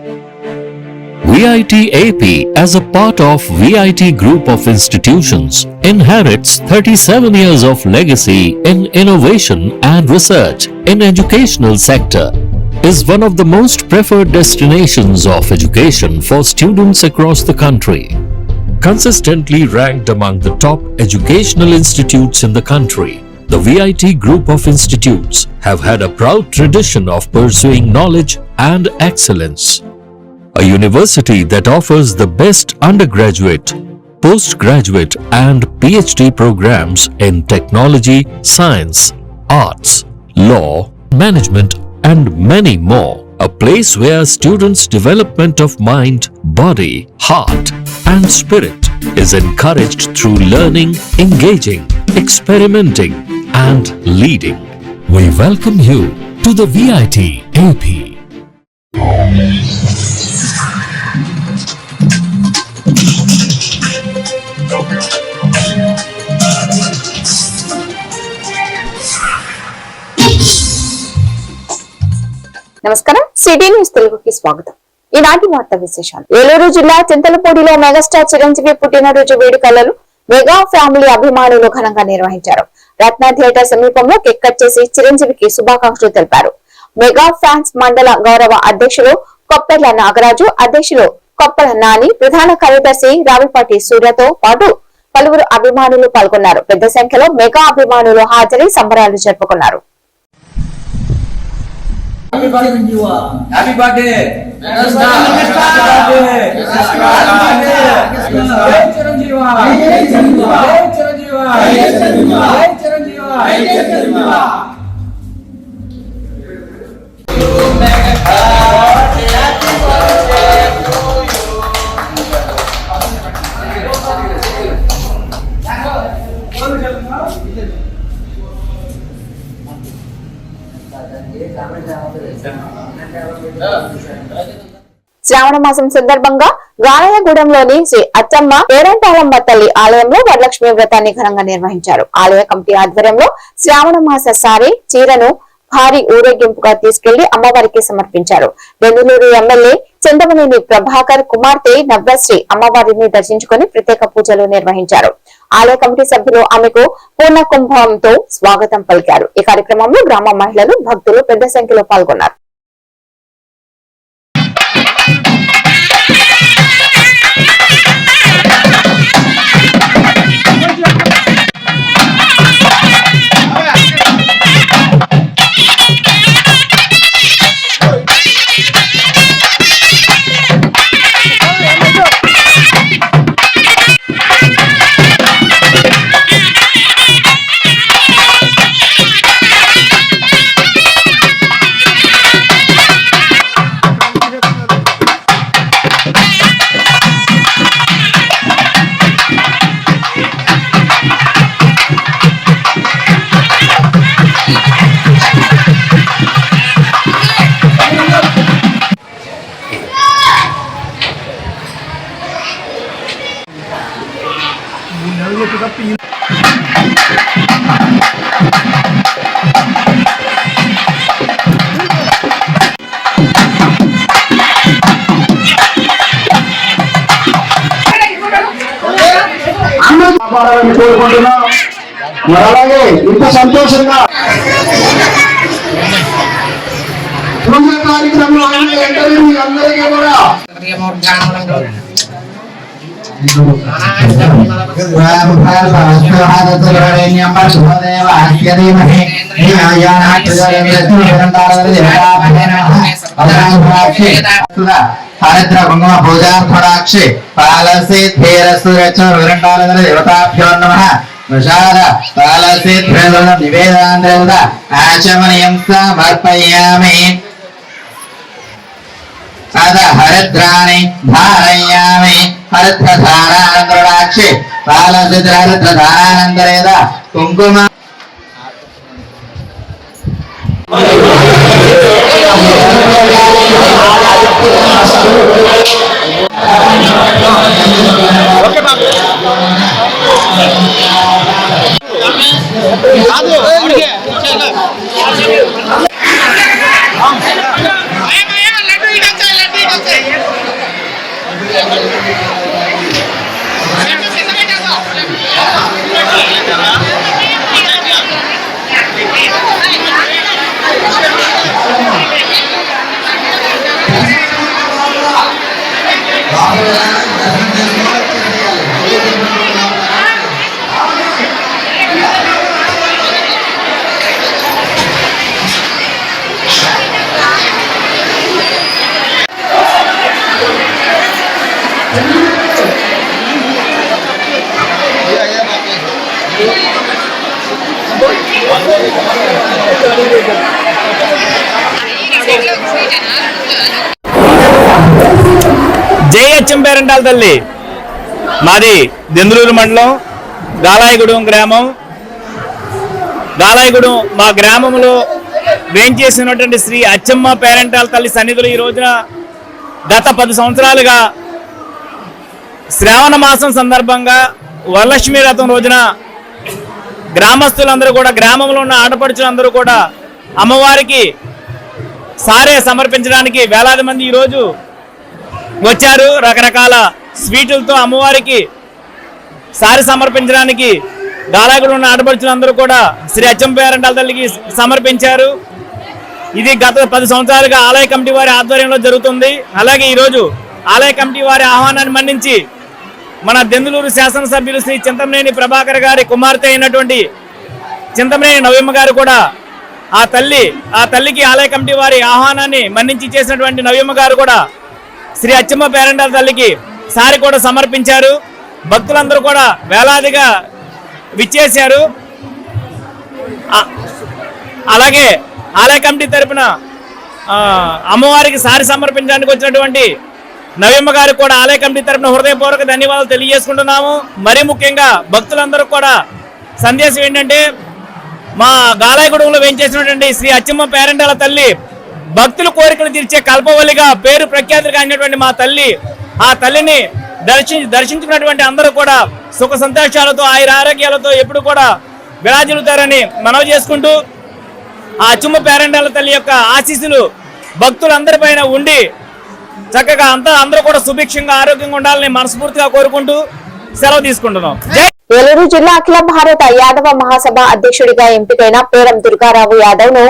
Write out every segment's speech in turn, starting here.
VIT AP, as a part of VIT Group of Institutions, inherits 37 years of legacy in innovation and research in educational sector, is one of the most preferred destinations of education for students across the country. Consistently ranked among the top educational institutes in the country, the VIT Group of Institutes have had a proud tradition of pursuing knowledge and excellence. A university that offers the best undergraduate, postgraduate and PhD programs in technology, science, arts, law, management and many more. A place where students' development of mind, body, heart and spirit is encouraged through learning, engaging, experimenting and leading. We welcome you to the VIT AP. నమస్కారం, city news తెలుగుకి స్వాగతం. ఈనాటి వార్త విశేషాలు. ఏలూరు జిల్లా చింతలపూడిలో megastar Chiranjeevi పుట్టినరోజు వేడుకలను mega family అభిమానులు ఘనంగా నిర్వహించారు. రత్న థియేటర్ సమీపంలో కేక్ కట్ చేసి చిరంజీవికి శుభాకాంక్షలు తెలిపారు. మెగా ఫ్యాన్స్ మండల గౌరవ అధ్యక్షులు కొప్పెర్ల నాగరాజు, అధ్యక్షులు కొప్పల నాని, ప్రధాన కార్యదర్శి రావిపాటి సూర్యతో పాటు పలువురు అభిమానులు పాల్గొన్నారు. పెద్ద సంఖ్యలో మెగా అభిమానులు హాజరై సంబరాలు జరుపుకున్నారు. Happy birthday! శ్రావణ మాసం సందర్భంగా గానయ్యగూడెంలోని శ్రీ అచ్చమ్మ పేరంటాలమ్మ తల్లి ఆలయంలో వరలక్ష్మి వ్రతాన్ని ఘనంగా నిర్వహించారు. ఆలయ కమిటీ ఆధ్వర్యంలో శ్రావణ మాస సారీ చీరను భారీ ఊరేగింపుగా తీసుకెళ్లి అమ్మవారికి సమర్పించారు. బెంగళూరు ఎమ్మెల్యే చందమనేని ప్రభాకర్ కుమార్తె నవ్యశ్రీ అమ్మవారిని దర్శించుకుని ప్రత్యేక పూజలు నిర్వహించారు. ఆలయ కమిటీ సభ్యులు ఆమెకు పూర్ణ కుంభంతో స్వాగతం పలికారు. ఈ కార్యక్రమంలో గ్రామ మహిళలు, భక్తులు పెద్ద సంఖ్యలో పాల్గొన్నారు. కోరుకుంటున్నాం. మరి అలాగే ఇంత సంతోషంగా పూజ కార్యక్రమంలో అందరికీ కూడా హరిద్ర కుంకుమ పూజార్థడాక్షి పాలసి ధీరసురచాల దేవతాభ్యో నమః ప్రసాద పాలసి నివేదాంత ఆచమనీయం సమర్పయామి. అద హరిద్రాని ధారయామి. హరిద్రధారానందరాక్షి పాలసి హరిద్రధారానందరేద కుంకుమ జై అచ్చం పేరంటాల తల్లి. మాది దెందులూరు మండలం గాలాయగూడెం గ్రామం. గాలాయగూడెం మా గ్రామంలో వేంచేసినటువంటి శ్రీ అచ్చమ్మ పేరంటాల తల్లి సన్నిధులు ఈ రోజున గత 10 సంవత్సరాలుగా శ్రావణ మాసం సందర్భంగా వరలక్ష్మి వ్రతం రోజున గ్రామస్తులందరూ కూడా, గ్రామంలో ఉన్న ఆడపడుచులందరూ కూడా అమ్మవారికి సారే సమర్పించడానికి వేలాది మంది ఈరోజు వచ్చారు. రకరకాల స్వీటులతో అమ్మవారికి సారి సమర్పించడానికి గాలాయగూడెం ఉన్న ఆడపడుచులందరూ కూడా శ్రీ అచ్చమ్మ పేరంటాల తల్లికి సమర్పించారు. ఇది గత 10 సంవత్సరాలుగా ఆలయ కమిటీ వారి ఆధ్వర్యంలో జరుగుతుంది. అలాగే ఈరోజు ఆలయ కమిటీ వారి ఆహ్వానాన్ని మన్నించి మన దెందులూరు శాసనసభ్యులు శ్రీ చింతమనేని ప్రభాకర్ గారి కుమార్తె అయినటువంటి చింతమనేని నవ్యమ్మ గారు కూడా ఆ తల్లికి ఆలయ కమిటీ వారి ఆహ్వానాన్ని మన్నించి చేసినటువంటి నవ్యమ్మ గారు కూడా శ్రీ అచ్చమ్మ పేరంటాల తల్లికి సారి కూడా సమర్పించారు. భక్తులందరూ కూడా వేలాదిగా విచ్చేశారు. అలాగే ఆలయ కమిటీ తరపున అమ్మవారికి సారి సమర్పించడానికి వచ్చినటువంటి నవ్యమ్మ గారికి కూడా ఆలయ కమిటీ తరపున హృదయపూర్వక ధన్యవాదాలు తెలియజేసుకుంటున్నాము. మరీ ముఖ్యంగా భక్తులందరూ కూడా సందేశం ఏంటంటే, మా గాలాయగూడెంలో వేయించేసినటువంటి శ్రీ అచ్చమ్మ పేరంటాల తల్లి భక్తుల కోరికలు తీర్చే కల్పవల్లిగా పేరు ప్రఖ్యాతులుగా అయినటువంటి మా తల్లి, ఆ తల్లిని దర్శించుకున్నటువంటి అందరూ కూడా సుఖ సంతోషాలతో ఆయురారోగ్యాలతో ఎప్పుడు కూడా విరాజిల్లుతారని మనవి చేసుకుంటూ, ఆ అచ్చమ్మ పేరంటాల తల్లి యొక్క ఆశీస్సులు భక్తులందరిపైన ఉండి చక్కగా అందరూ కూడా సుభిక్షంగా ఆరోగ్యంగా ఉండాలని మనస్ఫూర్తిగా కోరుకుంటూ సెలవు తీసుకుంటున్నాం. ఏలూరు జిల్లా అఖిల భారత యాదవ మహాసభ అధ్యక్షుడిగా ఎంపికైన పేరం దుర్గారావు యాదవ్ ను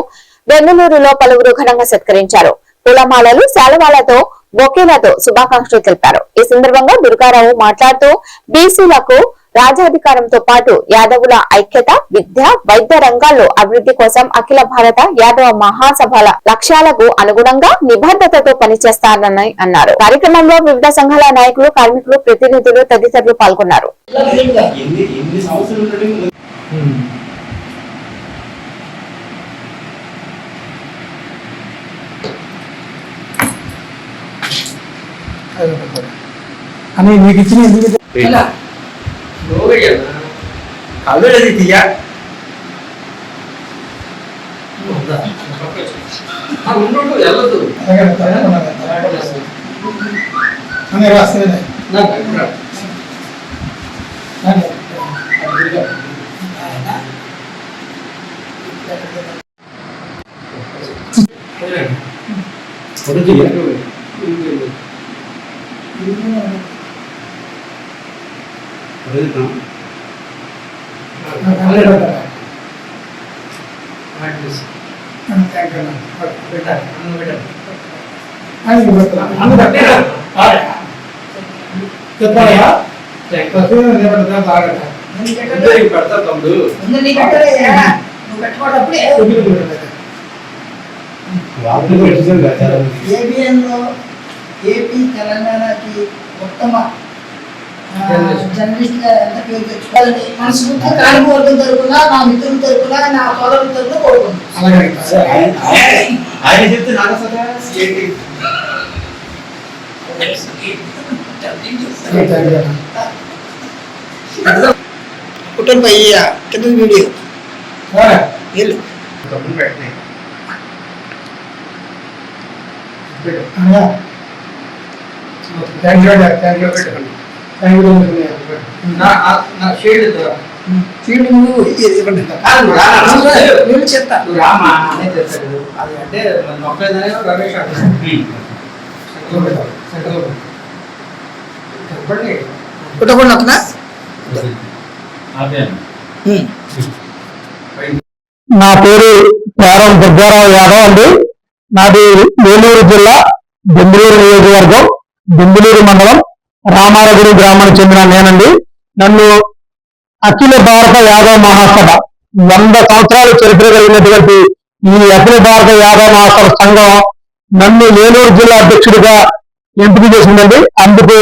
బెంగళూరులో పలువురు ఘనంగా సత్కరించారు. పూలమాలలు, శాలువాలతో, బొకేలతో శుభాకాంక్షలు తెలిపారు. ఈ సందర్భంగా దుర్గారావు మాట్లాడుతూ బీసీలకు రాజ్యాధికారంతో పాటు యాదవుల ఐక్యత, విద్య, వైద్య రంగాల్లో అభివృద్ధి కోసం అఖిల భారత యాదవ మహాసభల లక్ష్యాలకు అనుగుణంగా నిబద్ధతతో పనిచేస్తానని అన్నారు. కార్యక్రమంలో వివిధ సంఘాల నాయకులు, కార్మికులు, ప్రతినిధులు తదితరులు పాల్గొన్నారు. అని మీకు ఇచ్చిన కళ్ళది తీయ వెళ్ళదు ఏపీ తెలంగాణకి ఉత్తమ జర్నలిస్ట్ గా ఎంత పేరు తెచ్చుకోవాలని మనస్ఫూర్తిగా కార్యవర్గం తరపున, నా మిత్రుల తరపున, నా సోదరుల తరపున కోరుకుంటున్నాను. కుటుంబ కింద వీడియో నా పేరు పేరం దుర్గారావు యాదవ్ అండి. నాది ఏలూరు జిల్లా బెంగళూరు నియోజకవర్గం దుందులూరు మండలం రామారగుడి గ్రామానికి చెందిన నేనండి. నన్ను అఖిల భారత యాదవ మహాసభ 100 సంవత్సరాల చరిత్ర కలిగినటువంటి ఈ అఖిల భారత యాదవ మహాసభ సంఘం నన్ను ఏలూరు జిల్లా అధ్యక్షుడిగా ఎంపిక చేసిందండి. అందుకు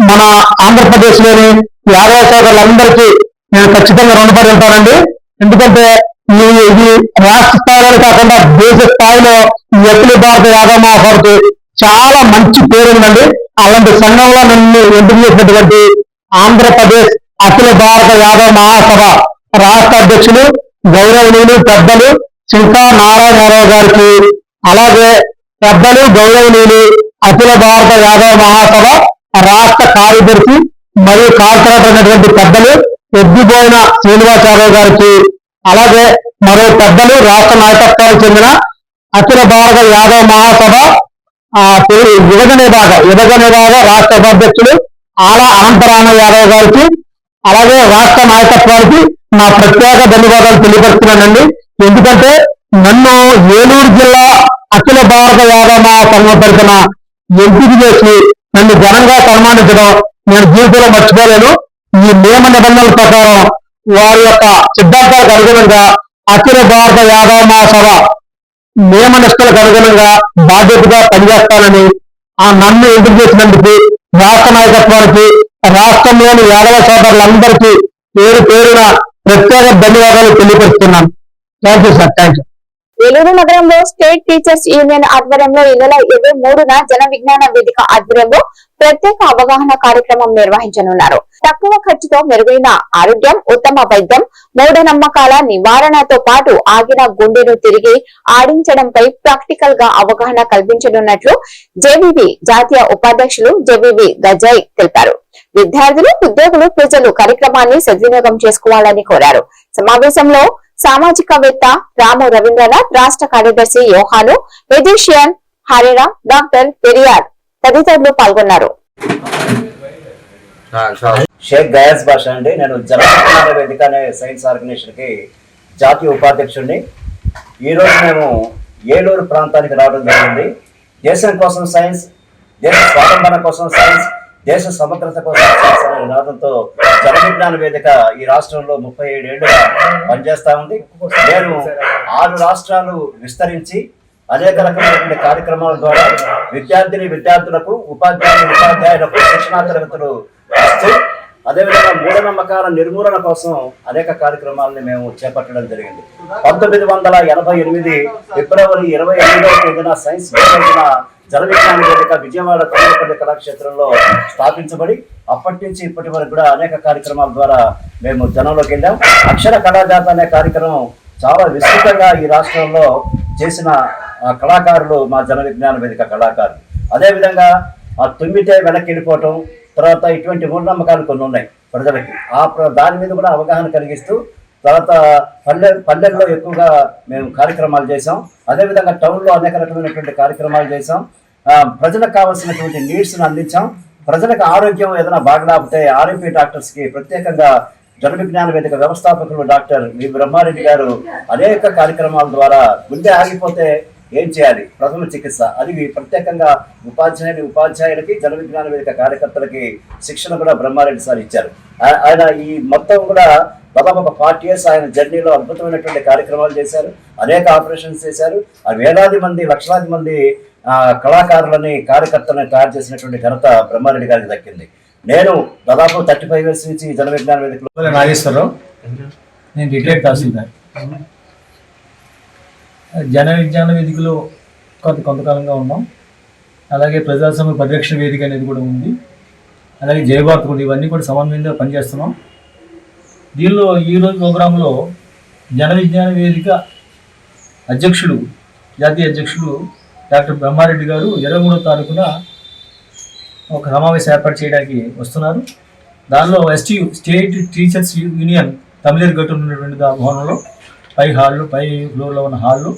మన ఆంధ్రప్రదేశ్ లోని యాదవ సోదరులందరికీ నేను ఖచ్చితంగా రుణపడి ఉంటానండి. ఎందుకంటే ఇది రాష్ట్ర స్థాయిలో కాకుండా దేశ స్థాయిలో ఈ అఖిల భారత యాదవ మహాసభకు చాలా మంచి పేరు ఉందండి. అలాంటి సంఘంలో నన్ను ఎంపిక చేసినటువంటి ఆంధ్రప్రదేశ్ అఖిల భారత యాదవ మహాసభ రాష్ట్ర అధ్యక్షులు గౌరవనీయులు పెద్దలు శంకా నారాయణరావు గారికి, అలాగే పెద్దలు గౌరవనీయులు అఖిల భారత యాదవ మహాసభ రాష్ట్ర కార్యదర్శి మరియు కార్పొరేటర్ అయినటువంటి పెద్దలు ఎద్దిపోయిన శ్రీనివాసరావు గారికి, అలాగే మరో పెద్దలు రాష్ట్ర నాయకత్వానికి చెందిన అఖిల భారత యాదవ మహాసభ విభజన విభాగ రాష్ట్ర ఉపాధ్యక్షులు ఆల అనంతరామ యాదవ్ గారికి, అలాగే రాష్ట్ర నాయకత్వానికి నా ప్రత్యేక ధన్యవాదాలు తెలియపరుస్తున్నానండి. ఎందుకంటే నన్ను ఏలూరు జిల్లా అఖిల భారత యాదవ మహాసంఘం తరఫున ఎంపిక చేసి నన్ను ఘనంగా సన్మానించడం నేను జీవితంలో మర్చిపోలేను. ఈ నియమ నిబంధనల ప్రకారం వారి యొక్క సిద్ధాంతాలకు అనుగుణంగా అఖిల భారత యాదవ మహాసభ నియమ నిష్టలకు అనుగుణంగా బాధ్యతగా పనిచేస్తానని నన్ను ఎంపిక చేసినందుకు రాష్ట్ర నాయకత్వానికి, రాష్ట్రంలోని యాదవ సోదరులందరికీ పేరు పేరున ప్రత్యేక ధన్యవాదాలు తెలియపరుస్తున్నాను. Thank you sir. Thank you. Eluru నగరంలో స్టేట్ టీచర్స్ యూనియన్ ఆధ్వర్యంలో ఈ నెల 23న జన విజ్ఞాన వేదిక ఆధ్వర్యంలో ప్రత్యేక అవగాహన కార్యక్రమం నిర్వహించనున్నారు. తక్కువ ఖర్చుతో మెరుగైన ఆరోగ్యం, ఉత్తమ వైద్యం, మూఢనమ్మకాల నివారణతో పాటు ఆగిన గుండెను తిరిగి ఆడించడంపై ప్రాక్టికల్ గా అవగాహన కల్పించనున్నట్లు జేబీబీ జాతీయ ఉపాధ్యక్షులు జేబీబీ గజాయ్ తెలిపారు. విద్యార్థులు, ఉద్యోగులు, ప్రజలు కార్యక్రమాన్ని సద్వినియోగం చేసుకోవాలని కోరారు. సమావేశంలో సామాజికవేత్త రాము రవీంద్రనాథ్, రాష్ట్ర కార్యదర్శి యోహాను, మెజిషియన్ హరేరా, డాక్టర్ పెరియార్ తదితరులు పాల్గొన్నారు. షేక్ గయాస్ భాష అండి. నేను జనవిజ్ఞాన వేదిక అనే సైన్స్ ఆర్గనైజేషన్ కి జాతీయ ఉపాధ్యక్షుడిని. ఈరోజు మేము ఏలూరు ప్రాంతానికి రావడం జరిగింది. దేశం కోసం సైన్స్, దేశ స్వాతంత్ర్యం కోసం సైన్స్, దేశ సమగ్రత కోసం సైన్స్ అనే నినాదంతో జనవిజ్ఞాన వేదిక ఈ రాష్ట్రంలో 37 ఏళ్లుగా పనిచేస్తా ఉంది. నేను 6 రాష్ట్రాలు విస్తరించి అనేక రకమైనటువంటి కార్యక్రమాల ద్వారా విద్యార్థులకు, ఉపాధ్యాయులకు శిక్షణా తరగతులు ఇస్తూ, అదేవిధంగా మూఢనమ్మకాల నిర్మూలన కోసం అనేక కార్యక్రమాలను మేము చేపట్టడం జరిగింది. 1988 ఫిబ్రవరి 28వ తేదీన సైన్స్ రోజున జన విజ్ఞాన వేదిక విజయవాడ తమిళపల్లి కళాక్షేత్రంలో స్థాపించబడి అప్పటి నుంచి ఇప్పటి వరకు కూడా అనేక కార్యక్రమాల ద్వారా మేము జనంలోకి వెళ్ళాం. అక్షర కళాజాత అనే కార్యక్రమం చాలా విస్తృతంగా ఈ రాష్ట్రంలో చేసిన కళాకారులు మా జన విజ్ఞాన వేదిక కళాకారులు. అదేవిధంగా తుమ్మితే వెనక్కి వెళ్ళిపోవటం, తర్వాత ఇటువంటి మూఢనమ్మకాలు కొన్ని ఉన్నాయి ప్రజలకి. దాని మీద కూడా అవగాహన కలిగిస్తూ తర్వాత పల్లెల్లో ఎక్కువగా మేము కార్యక్రమాలు చేసాం. అదేవిధంగా టౌన్లో అనేక రకమైనటువంటి కార్యక్రమాలు చేసాం. ప్రజలకు కావాల్సినటువంటి నీడ్స్ని అందించాం. ప్రజలకు ఆరోగ్యం ఏదైనా బాగలేకపోతే ఆర్ఎంపీ డాక్టర్స్కి ప్రత్యేకంగా జన విజ్ఞాన వేదిక వ్యవస్థాపకులు డాక్టర్ వి బ్రహ్మారెడ్డి గారు అనేక కార్యక్రమాల ద్వారా గుండె ఆగిపోతే ఏం చేయాలి, ప్రథమ చికిత్స, అది ప్రత్యేకంగా ఉపాధ్యాయులకి జన విజ్ఞాన వేదిక కార్యకర్తలకి శిక్షణ కూడా బ్రహ్మారెడ్డి సార్ ఇచ్చారు. ఆయన ఈ మొత్తం కూడా దాదాపు ఒక 40 years ఆయన జర్నీలో అద్భుతమైనటువంటి కార్యక్రమాలు చేశారు. అనేక ఆపరేషన్స్ చేశారు. వేలాది మంది, లక్షలాది మంది కళాకారులని, కార్యకర్తలని తయారు చేసినటువంటి ఘనత బ్రహ్మారెడ్డి గారికి దక్కింది. నేను దాదాపు 35 years నుంచి జన విజ్ఞాన వేదికలో. నాగేశ్వరరావు, నేను రిటైర్డ్ తహసీల్దార్. జన విజ్ఞాన వేదికలో కొంతకాలంగా ఉన్నాం. అలాగే ప్రజాస్వామ్య పరిరక్షణ వేదిక అనేది కూడా ఉంది. అలాగే జయభారత్ కూడా, ఇవన్నీ కూడా సమన్వయంగా పనిచేస్తున్నాం. దీనిలో ఈరోజు ప్రోగ్రాంలో జన విజ్ఞాన వేదిక అధ్యక్షుడు, జాతీయ అధ్యక్షుడు డాక్టర్ బ్రహ్మారెడ్డి గారు 23వ తారీఖున ఒక సమావేశం ఏర్పాటు చేయడానికి వస్తున్నారు. దానిలో STU state teachers union Tammileru గట్టు ఉన్నటువంటి భవనంలో పై ఫ్లోర్లో ఉన్న హాల్లో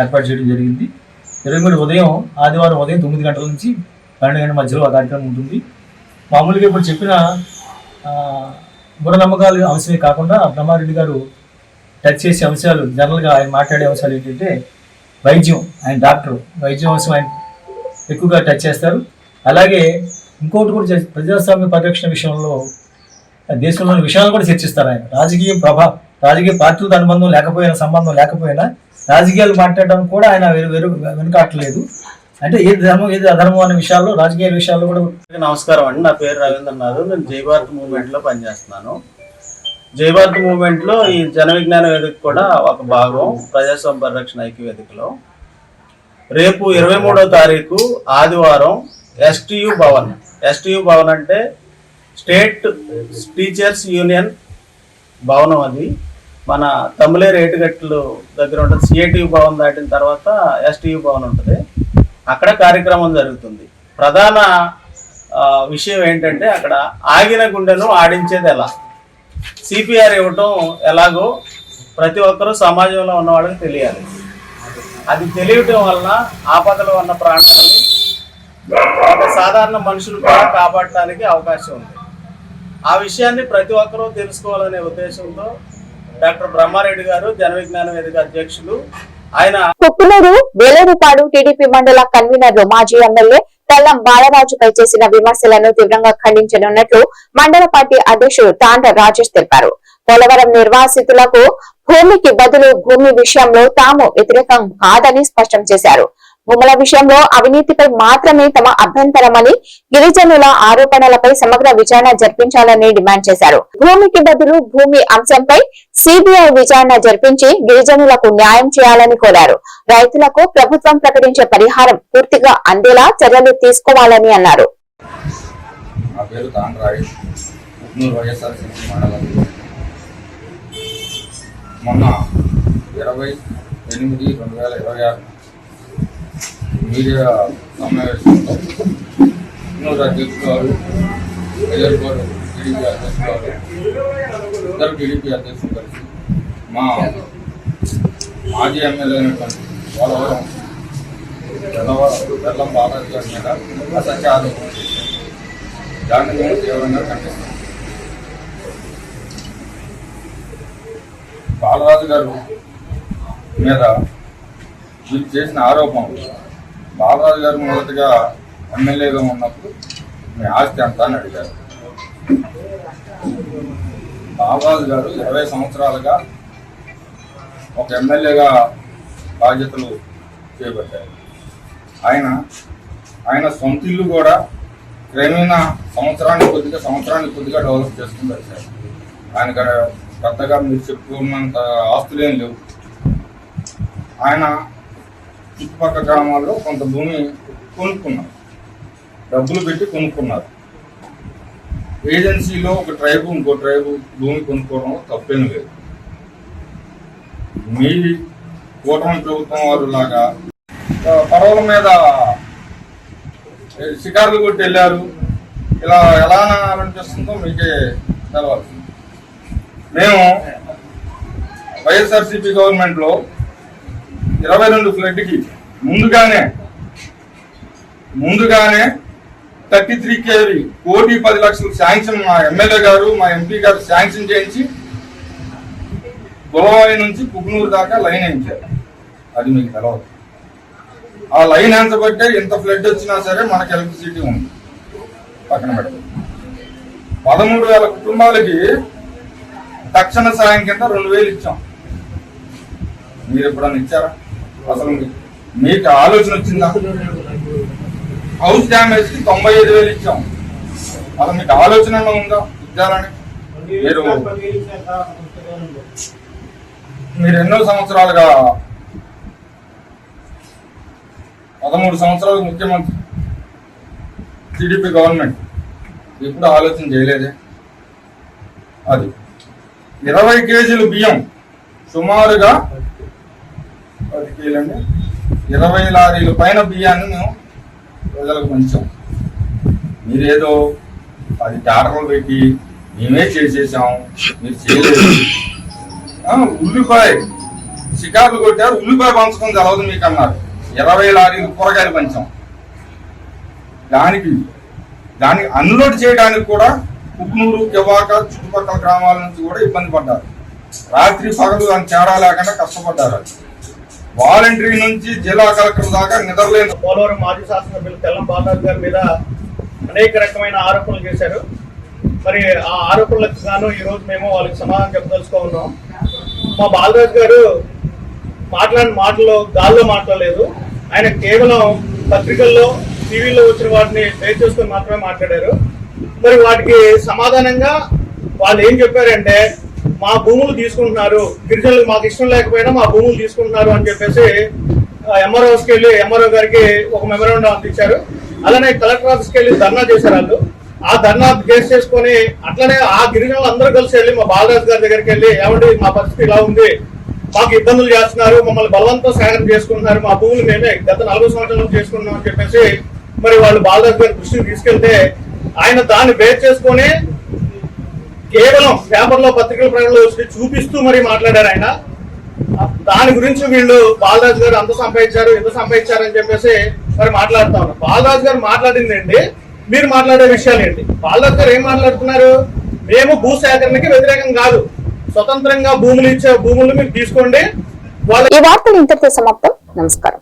ఏర్పాటు చేయడం జరిగింది. 23 ఉదయం, ఆదివారం ఉదయం 9 గంటల నుంచి 12 గంటల మధ్యలో ఆ కార్యక్రమం ఉంటుంది. మామూలుగా ఇప్పుడు చెప్పిన మూఢనమ్మకాలు అంశమే కాకుండా బ్రహ్మారెడ్డి గారు టచ్ చేసే అంశాలు, జనరల్గా ఆయన మాట్లాడే అంశాలు ఏంటంటే వైద్యం, ఆయన డాక్టర్, వైద్యం అంశం ఆయన ఎక్కువగా టచ్ చేస్తారు. అలాగే ఇంకోటి కూడా ప్రజాస్వామ్య పరిరక్షణ విషయంలో దేశంలోని విషయాలు కూడా చర్చిస్తారు ఆయన. రాజకీయ పార్టీలతో సంబంధం లేకపోయినా రాజకీయాలు మాట్లాడడానికి కూడా ఆయన వెనుకాటలేదు. అంటే ఏది ధర్మం ఏది అధర్మం అనే విషయాల్లో రాజకీయ విషయాల్లో కూడా. నమస్కారం అండి, నా పేరు రవీంద్రనాథ్. నేను జై భారత్ మూవ్మెంట్లో పనిచేస్తున్నాను. జై భారత్ మూవ్మెంట్లో ఈ జన విజ్ఞాన వేదిక కూడా ఒక భాగం. ప్రజాస్వామ్య పరిరక్షణ ఐక్య వేదికలో రేపు 23వ తారీఖు ఆదివారం STU భవన్ అంటే స్టేట్ టీచర్స్ యూనియన్ భవనం. అది మన తమ్ములేరు ఏటుగట్లు దగ్గర ఉంటుంది. CATU భవన్ దాటిన తర్వాత STU భవన్ ఉంటుంది. అక్కడ కార్యక్రమం జరుగుతుంది. ప్రధాన విషయం ఏంటంటే అక్కడ ఆగిన గుండెను ఆడించేది ఎలా, CPR ఇవ్వటం ఎలాగో ప్రతి ఒక్కరూ సమాజంలో ఉన్న వాళ్ళకి తెలియాలి. అది తెలియటం వలన ఆపదలో ఉన్న ప్రాణాలని ఒక సాధారణ మనుషులు కూడా కాపాడటానికి అవకాశం ఉంది. ఆ విషయాన్ని ప్రతి ఒక్కరూ తెలుసుకోవాలనే ఉద్దేశంతో డాక్టర్ బ్రహ్మారెడ్డి గారు జన విజ్ఞాన వేదిక అధ్యక్షులు ఆయన కుక్కునూరు వేలేరుపాడు టీడీపీ మండల కన్వీనర్లు మాజీ ఎమ్మెల్యే తెల్లం బాలరాజుపై చేసిన విమర్శలను తీవ్రంగా ఖండించనున్నట్లు మండల పార్టీ అధ్యక్షుడు తాండ్ర రాజేష్ తెలిపారు. పోలవరం నిర్వాసితులకు భూమికి బదులు భూమి విషయంలో తాము వ్యతిరేకం కాదని స్పష్టం చేశారు. భూముల విషయంలో అవినీతిపై మాత్రమే తమ అభ్యంతరమని, గిరిజనుల ఆరోపణలపై సమగ్ర విచారణ జరిపించాలని డిమాండ్ చేశారు. భూమికి బదులు భూమి అంశంపై CBI విచారణ జరిపించి గిరిజనులకు న్యాయం చేయాలని కోరారు. రైతులకు ప్రభుత్వం ప్రకటించే పరిహారం పూర్తిగా అందేలా చర్యలు తీసుకోవాలని అన్నారు. మొన్న 28/2026 మీడియా సమావేశంలో అధ్యక్షులు గారు, వేలేరుపాడు టీడీపీ అధ్యక్షులు గారు, ఇద్దరు టీడీపీ అధ్యక్షులు కలిసి మా మాజీ ఎమ్మెల్యే అయినటువంటి పోలవరం బెల్లం బాలాజీ గారి మీద అసత్య ఆరోపణ చేశారు. దాన్ని మేము తీవ్రంగా ఖండిస్తాం. బాలరాజు గారు మీద వీళ్ళు చేసిన ఆరోపణలు, బాలరాజు గారు మొదటగా ఎమ్మెల్యేగా ఉన్నప్పుడు మీ ఆస్తి ఎంత అని అడిగారు. బాలరాజు గారు 20 సంవత్సరాలుగా ఒక ఎమ్మెల్యేగా బాధ్యతలు చేపట్టారు. ఆయన సొంత ఇల్లు కూడా క్రమేణా సంవత్సరానికి కొద్దిగా డెవలప్ చేసుకుని వచ్చారు. ఆయన పెద్దగా మీరు చెప్పుకున్నంత ఆస్తులేం లేవు. ఆయన చుట్టుపక్కల గ్రామాల్లో కొంత భూమి కొనుక్కున్నారు, డబ్బులు పెట్టి కొనుక్కున్నారు. ఏజెన్సీలో ఒక ట్రైబు ఇంకో ట్రైబు భూమి కొనుక్కోవడం తప్పేం లేదు. మీ కూటమి ప్రభుత్వం వారు లాగా పడవల మీద షికారులు కొట్టి వెళ్ళారు. ఇలా ఎలా అనిపిస్తుందో మీకే తెలవాలి. మేము వైఎస్ఆర్సీపీ గవర్నమెంట్లో 22 ఫ్లడ్కి ముందుగానే 33 KV 1,10,00,000 శాంక్షన్ మా ఎమ్మెల్యే గారు మా ఎంపీ గారు శాంక్షన్ చేయించి గోవాయి నుంచి కుగ్నూరు దాకా లైన్ వేయించారు. అది మీకు తెలవదు. ఆ లైన్ వేయించబట్టే ఇంత ఫ్లడ్ వచ్చినా సరే మనకి ఎలక్ట్రిసిటీ ఉంది. పక్కన పెడతాం 13,000 కుటుంబాలకి తక్షణ సాయం కింద 2,000 ఇచ్చాం. మీరు ఎప్పుడన్నా ఇచ్చారా? అసలు మీకు ఆలోచన వచ్చిందా? హౌస్ డ్యామేజ్ కి 95,000 ఇచ్చాం. అసలు మీకు ఆలోచన ఉందా ఇచ్చారని? మీరు ఎన్నో సంవత్సరాలుగా 13 సంవత్సరాలు ముఖ్యమంత్రి టీడీపీ గవర్నమెంట్ ఎప్పుడు ఆలోచన చేయలేదే. అది 20 కేజీలు బియ్యం సుమారుగా 10 కేజీలండి 20 లారీల పైన బియ్యాన్ని మేము ప్రజలకు పంచాం. మీరేదో 10 టాటర్లు పెట్టి మేమే చేసేసాం, మీరు చేయలేదు. ఉల్లిపాయ షికార్లు కొట్టారు, ఉల్లిపాయ పంచుకొని తెలవదు మీకు అన్నారు. 20 లారీలు కూరగాయలు పంచాం. దాన్ని అన్లోడ్ చేయడానికి కూడా కుక్నూరు, కెవాక చుట్టుపక్కల గ్రామాల నుంచి కూడా ఇబ్బంది పడ్డారు. రాత్రి పగలు దాని తేడా లేకుండా కష్టపడ్డారు. వాలంటరీ నుంచి జిల్లా కలెక్టర్ దాకా నిద్రలేదు. పోలవరం మాజీ శాసనసభ్యులు తెల్లం బాలరాజు గారి మీద అనేక రకమైన ఆరోపణలు చేశారు. మరి ఆ ఆరోపణలకు గాను ఈరోజు మేము వాళ్ళకి సమాధానం చెప్పదలుచుకో ఉన్నాం. మా బాలరాజు గారు మాట్లాడిన మాటల్లో గాల్లో మాట్లాడలేదు. ఆయన కేవలం పత్రికల్లో టీవీలో వచ్చిన వాటిని బేస్ చేసుకొని మాత్రమే మాట్లాడారు. మరి వాటికి సమాధానంగా వాళ్ళు ఏం చెప్పారంటే, మా భూములు తీసుకుంటున్నారు, గిరిజనులకు మాకు ఇష్టం లేకపోయినా మా భూములు తీసుకుంటున్నారు అని చెప్పేసి ఎంఆర్ఓస్కి వెళ్ళి ఎంఆర్ఓ గారికి ఒక మెమరాండం అందించారు. అలానే కలెక్టర్ ఆఫీస్కి వెళ్ళి ధర్నా చేశారు వాళ్ళు. ఆ ధర్నా కేసు చేసుకొని అట్లనే ఆ గిరిజనులు అందరూ కలిసి వెళ్ళి మా బాలరాజు గారి దగ్గరికి వెళ్ళి, ఏమండి మా పరిస్థితి ఇలా ఉంది, మాకు ఇబ్బందులు చేస్తున్నారు, మమ్మల్ని బలవంతం సేకరణ చేసుకుంటున్నారు, మా భూములు మేమే గత 40 సంవత్సరాలు చేసుకున్నాం అని చెప్పేసి మరి వాళ్ళు బాలరాజు గారి దృష్టికి తీసుకెళ్తే ఆయన దాన్ని బేస్ చేసుకొని కేవలం పేపర్లో పత్రికల ప్రకటనలో వచ్చి చూపిస్తూ మరి మాట్లాడారు ఆయన. దాని గురించి వీళ్ళు బాలరాజు గారు అంత సంపాదించారు ఎంత సంపాదించారు అని చెప్పేసి మరి మాట్లాడుతా ఉన్నారు. బాలరాజు గారు మాట్లాడింది ఏంటి, మీరు మాట్లాడే విషయాలు ఏంటి? బాలరాజు గారు ఏం మాట్లాడుతున్నారు? మేము భూ సేకరణకి వ్యతిరేకం కాదు, స్వతంత్రంగా భూములు ఇచ్చే భూములు మీరు తీసుకోండి. ఈ వార్తలు ఇంతటితో సమాప్తం. నమస్కారం.